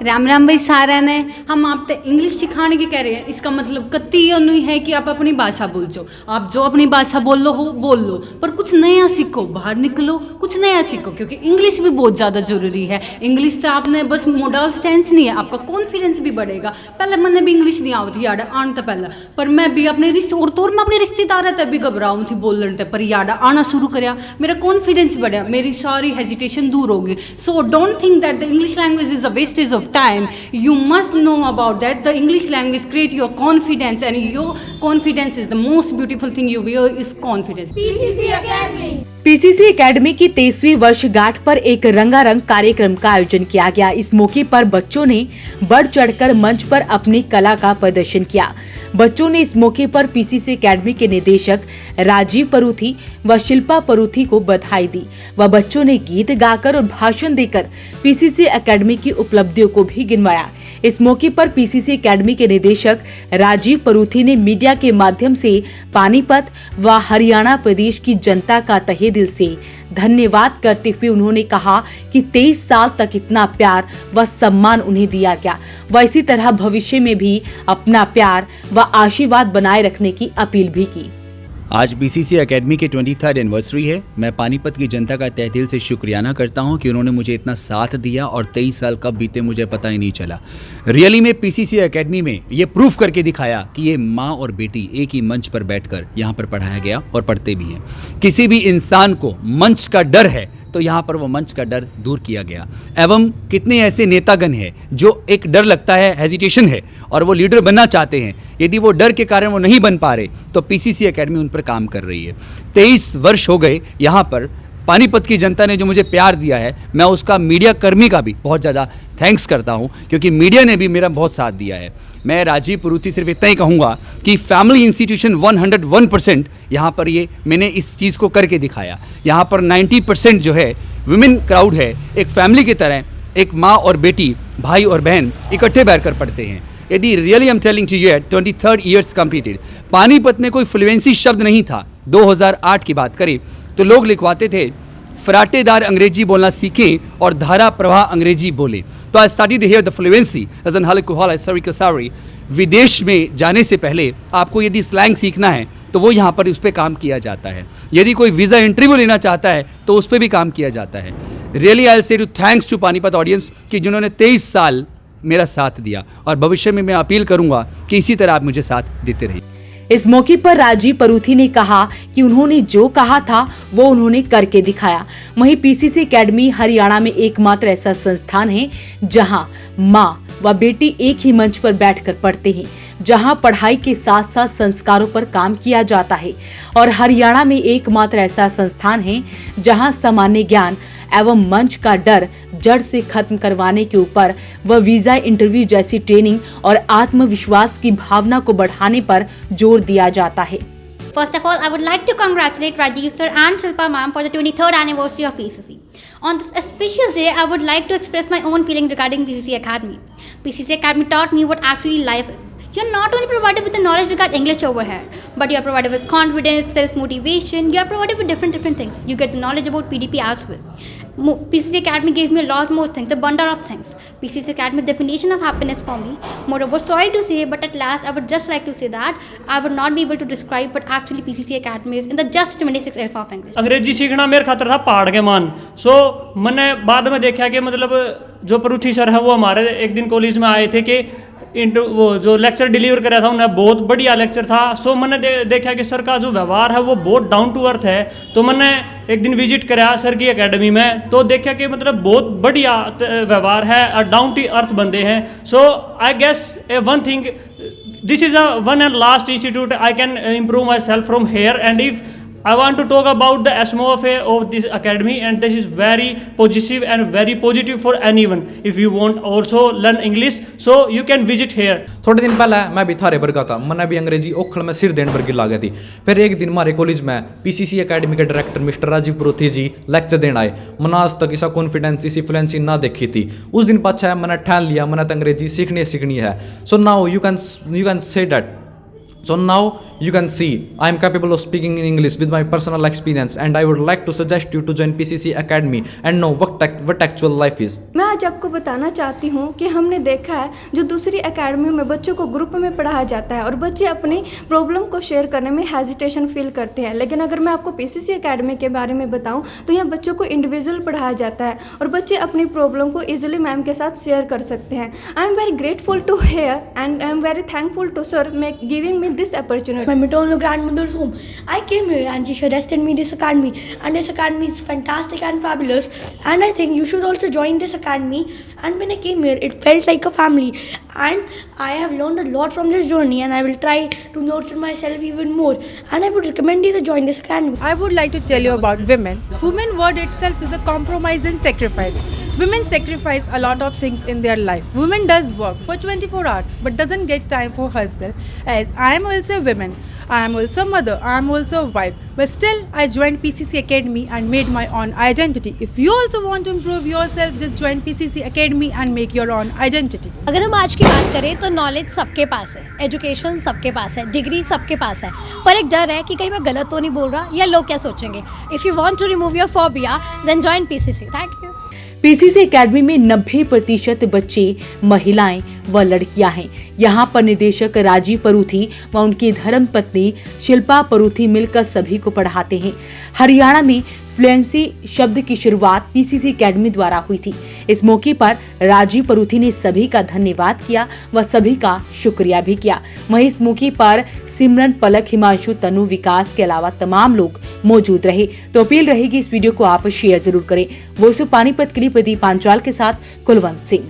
राम राम भाई सारा ने हम आप तो इंग्लिश सिखाने की कह रहे हैं। इसका मतलब कत्ती ये नहीं है कि आप अपनी भाषा बोल जाओ। आप जो अपनी भाषा बोल लो, पर कुछ नया सीखो, बाहर निकलो, कुछ नया सीखो, क्योंकि इंग्लिश भी बहुत ज़्यादा ज़रूरी है। इंग्लिश तो आपने बस मोडल टेंस नहीं है, आपका कॉन्फिडेंस भी बढ़ेगा। पहले मैंने भी इंग्लिश नहीं आती यार आन तो पहले, पर मैं भी अपने मैं अपने रिश्तेदार है तभी घबराऊँ थी बोलने ते, पर यार आना शुरू कराया, मेरा कॉन्फिडेंस बढ़ा, मेरी सारी हेजिटेशन दूर होगी। So don't think that the English language is a wastage of time. You must know about that. The English language create your confidence, and your confidence is the most beautiful thing you wear is confidence. PCC Academy. PCC academy की 23वीं वर्षगांठ पर एक रंगारंग कार्यक्रम का आयोजन किया गया। इस मौके पर बच्चों ने बढ़ चढ़कर मंच पर अपनी कला का प्रदर्शन किया। बच्चों ने इस मौके पर पीसीसी एकेडमी के निदेशक राजीव परूथी व शिल्पा परूथी को बधाई दी व बच्चों ने गीत गाकर और भाषण देकर पीसीसी एकेडमी की उपलब्धियों को भी गिनवाया। इस मौके पर पीसीसी एकेडमी के निदेशक राजीव परूथी ने मीडिया के माध्यम से पानीपत व हरियाणा प्रदेश की जनता का तहे दिल से धन्यवाद करते हुए उन्होंने कहा कि 23 साल तक इतना प्यार व सम्मान उन्हें दिया गया व इसी तरह भविष्य में भी अपना प्यार व आशीर्वाद बनाए रखने की अपील भी की। आज पीसीसी एकेडमी के 23rd एनिवर्सरी है। मैं पानीपत की जनता का तहे दिल से शुक्रियाना करता हूं कि उन्होंने मुझे इतना साथ दिया और 23 साल कब बीते मुझे पता ही नहीं चला। रियली में पीसीसी एकेडमी में ये प्रूफ करके दिखाया कि ये माँ और बेटी एक ही मंच पर बैठकर यहाँ पर पढ़ाया गया और पढ़ते भी हैं। किसी भी इंसान को मंच का डर है तो यहाँ पर वो मंच का डर दूर किया गया। एवं कितने ऐसे नेतागण हैं जो एक डर लगता है, हेजिटेशन है और वो लीडर बनना चाहते हैं, यदि वो डर के कारण वो नहीं बन पा रहे तो पीसीसी एकेडमी उन पर काम कर रही है। 23 वर्ष हो गए यहाँ पर। पानीपत की जनता ने जो मुझे प्यार दिया है, मैं उसका मीडिया कर्मी का भी बहुत ज़्यादा थैंक्स करता हूँ, क्योंकि मीडिया ने भी मेरा बहुत साथ दिया है। मैं राजीव परूथी सिर्फ इतना ही कहूँगा कि फैमिली इंस्टीट्यूशन 101% यहाँ पर ये मैंने इस चीज़ को करके दिखाया। यहाँ पर 90% जो है वुमेन क्राउड है, एक फैमिली की तरह एक माँ और बेटी, भाई और बहन इकट्ठे बैठकर पढ़ते हैं। यदि really I am telling to you, 23rd years completed. Panipat में कोई फ्लुएंसी शब्द नहीं था। 2008 की बात करें तो लोग लिखवाते थे फराटेदार अंग्रेजी बोलना सीखें और धारा प्रवाह अंग्रेजी बोले। तो I started here the fluency as an whole sorry. विदेश में जाने से पहले आपको यदि स्लैंग सीखना है तो वो यहाँ पर उस पर काम किया जाता है। यदि कोई वीज़ा इंटरव्यू लेना चाहता है तो उस पर भी काम किया जाता है। Really I will say to thanks to Panipat audience कि जिन्होंने 23 साल मेरा साथ दिया और भविष्य में मैं अपील करूँगा कि इसी तरह आप मुझे साथ देते रहिए। इस मौके पर राजीव परूथी ने कहा कि उन्होंने जो कहा था वो उन्होंने करके दिखाया। वहीं पीसीसी एकेडमी हरियाणा में एकमात्र ऐसा संस्थान है जहां मां व बेटी एक ही मंच पर बैठकर पढ़ते हैं, जहां पढ़ाई के साथ साथ संस्कारों पर काम किया जाता है। और हरियाणा में एकमात्र ऐसा संस्थान है जहां सामान्य ज्ञान एवं मंच का डर जड़ से खत्म करवाने के ऊपर व वीजा इंटरव्यू जैसी ट्रेनिंग और आत्मविश्वास की भावना को बढ़ाने पर जोर दिया जाता है। First of all, I would like to congratulate Rajiv sir and Shilpa ma'am for the 23rd anniversary of PCC. On this auspicious day, I would like to express my own feeling regarding PCC Academy. PCC Academy taught me what actually life is. You're not only provided with the knowledge regarding English over here, but you're provided with confidence, self-motivation. You're provided with different things. You get knowledge about PDP as well. PCC Academy gave me a lot more things, the bundle of things. PCC Academy definition of happiness for me. Moreover, sorry to say, but at last I would just like to say that I would not be able to describe what actually PCC Academy is in the just 26 alpha of English. अंग्रेजी सीखना मेरे खातर था पहाड़ के मान। मैंने बाद में देखा कि मतलब जो परूथी सर है वो हमारे एक दिन कॉलेज में आए थे कि वो जो लेक्चर डिलीवर कराया था उन्हें बहुत बढ़िया लेक्चर था। मैंने देखा कि सर का जो व्यवहार है वो बहुत डाउन टू अर्थ है। तो मैंने एक दिन विजिट कराया सर की एकेडमी में, तो देखा कि मतलब बहुत बढ़िया व्यवहार है और डाउन टू अर्थ बंदे हैं। I guess one thing, this is a one and last institute I can improve myself from here. And if I want to talk about the atmosphere of this academy, and this is very positive and very positive for anyone. If you want also learn English, so you can visit here. थोड़े दिन पहले मैं भी थारे वर्गा था, मैंने भी अंग्रेजी ओखल में सिर देने वर्गी लागत थी। फिर एक दिन हमारे कॉलेज में पीसीसी एकेडमी के डायरेक्टर मिस्टर राजीव परूथी जी लेक्चर देने आए। मैंने आज तक ऐसा कॉन्फिडेंस, इसी फ्लुएंसी ना देखी थी। उस दिन पाछा मैंने ठान लिया मैंने तो अंग्रेजी सीखनी है। So now you can say that So now you can see I am capable of speaking in English with my personal experience, and I would like to suggest you to join PCC Academy and know what actual life is. मैं आज आपको बताना चाहती हूँ कि हमने देखा है जो दूसरी एकेडमियों में बच्चों को ग्रुप में पढ़ाया जाता है और बच्चे अपनी प्रॉब्लम को शेयर करने में हेजिटेशन फील करते हैं, लेकिन अगर मैं आपको पीसीसी एकेडमी के बारे में बताऊँ तो यहाँ बच्चों को इंडिविजुअल पढ़ाया जाता है और बच्चे अपनी प्रॉब्लम को ईजिली मैम के साथ शेयर कर सकते हैं. I am very grateful to here and I am very thankful to sir giving me this opportunity. My maternal grandmother's home. I came here and she suggested me this academy, and this academy is fantastic and fabulous, and I think you should also join this academy. And when I came here, it felt like a family, and I have learned a lot from this journey, and I will try to nurture myself even more, and I would recommend you to join this academy. I would like to tell you about women. Women word itself is a compromise and sacrifice. Women sacrifice a lot of things in their life. Women does work for 24 hours but doesn't get time for herself, as I am also a woman. I am also a mother, I am also a wife, but still I joined PCC Academy and made my own identity. If you also want to improve yourself, just join PCC Academy and make your own identity. अगर हम आज की बात करें तो knowledge सबके पास है, education सबके पास है, डिग्री सबके पास है, पर एक डर है कि कहीं मैं गलत तो नहीं बोल रहा या लोग क्या सोचेंगे. If you want to remove your phobia then join PCC. Thank you. PCC Academy में 90% बच्चे महिलाएं व लड़कियां हैं. यहाँ पर निदेशक राजीव परूथी व उनकी धर्मपत्नी शिल्पा परूथी मिलकर सभी को पढ़ाते हैं. हरियाणा में फ्लुएंसी शब्द की शुरुआत पीसीसी एकेडमी द्वारा हुई थी. इस मौके पर राजीव परूथी ने सभी का धन्यवाद किया व सभी का शुक्रिया भी किया. वहीं इस मौके पर सिमरन, पलक, हिमांशु, तनु, विकास के अलावा तमाम लोग मौजूद रहे. तो अपील रहेगी इस वीडियो को आप शेयर जरूर करें. वॉइस ऑफ पानीपत के लिए प्रदीप पांचाल के साथ कुलवंत सिंह.